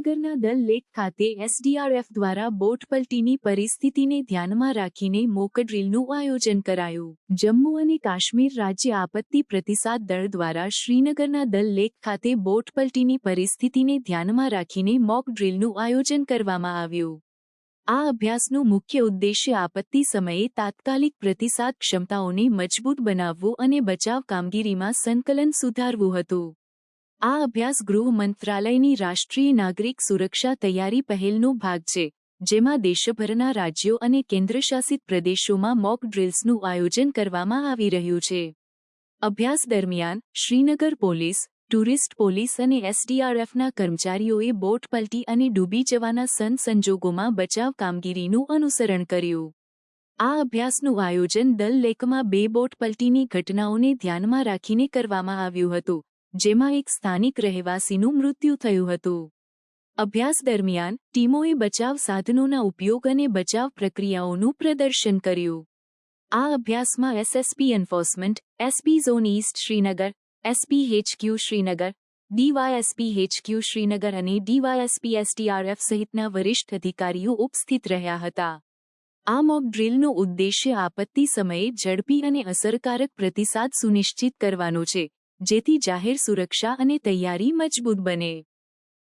શ્રીનગરના દલ લેક ખાતે એસડીઆરએફ દ્વારા બોટ પલટીની પરિસ્થિતિને ધ્યાનમાં રાખીને મોક ડ્રીલનું આયોજન કરાયું. જમ્મુ અને કાશ્મીર રાજ્ય આપત્તિ પ્રતિસાદ દળ દ્વારા શ્રીનગરના દલ લેક ખાતે બોટ પલટીની પરિસ્થિતિને ધ્યાનમાં રાખીને મોક ડ્રીલનું આયોજન કરવામાં આવ્યું. આ અભ્યાસનો મુખ્ય ઉદ્દેશ્ય આપત્તિ સમયે તાત્કાલિક પ્રતિસાદ ક્ષમતાઓને મજબૂત બનાવવું અને બચાવ કામગીરીમાં સંકલન સુધારવું હતું. આ અભ્યાસ ગૃહ મંત્રાલયની રાષ્ટ્રીય નાગરિક સુરક્ષા તૈયારી પહેલનો ભાગ છે, જેમાં દેશભરના રાજ્યો અને કેન્દ્રશાસિત પ્રદેશોમાં મોક ડ્રિલ્સનું આયોજન કરવામાં આવી રહ્યું છે. અભ્યાસ દરમિયાન શ્રીનગર પોલીસ, ટુરિસ્ટ પોલીસ અને એસડીઆરએફના કર્મચારીઓએ બોટ પલટી અને ડૂબી જવાના સંજોગોમાં બચાવ કામગીરીનું અનુસરણ કર્યું. આ અભ્યાસનું આયોજન દલ લેકમાં 2 બોટ પલટીની ઘટનાઓને ધ્યાનમાં રાખીને કરવામાં આવ્યું હતું, જેમાં એક સ્થાનિક રહેવાસીનું મૃત્યુ થયું હતું. અભ્યાસ દરમિયાન ટીમોએ બચાવ સાધનોના ઉપયોગ અને બચાવ પ્રક્રિયાઓનું પ્રદર્શન કર્યું. આ અભ્યાસમાં SSP enforcement, SP zone East Srinagar, SP HQ Srinagar, DYSP HQ Srinagar અને DYSP SDRF સહિતના વરિષ્ઠ અધિકારીઓ ઉપસ્થિત રહ્યા હતા. આ મોક ડ્રીલનો ઉદ્દેશ્ય આપત્તિ સમયે ઝડપી અને અસરકારક પ્રતિસાદ સુનિશ્ચિત કરવાનો છે, જેથી જાહેર સુરક્ષા અને તૈયારી મજબૂત બને.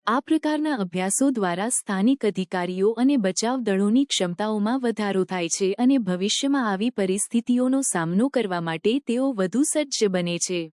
આ પ્રકારના અભ્યાસો દ્વારા સ્થાનિક અધિકારીઓ અને બચાવ દળોની ક્ષમતાઓમાં વધારો થાય છે અને ભવિષ્યમાં આવી પરિસ્થિતિઓનો સામનો કરવા માટે તેઓ વધુ સજ્જ બને છે.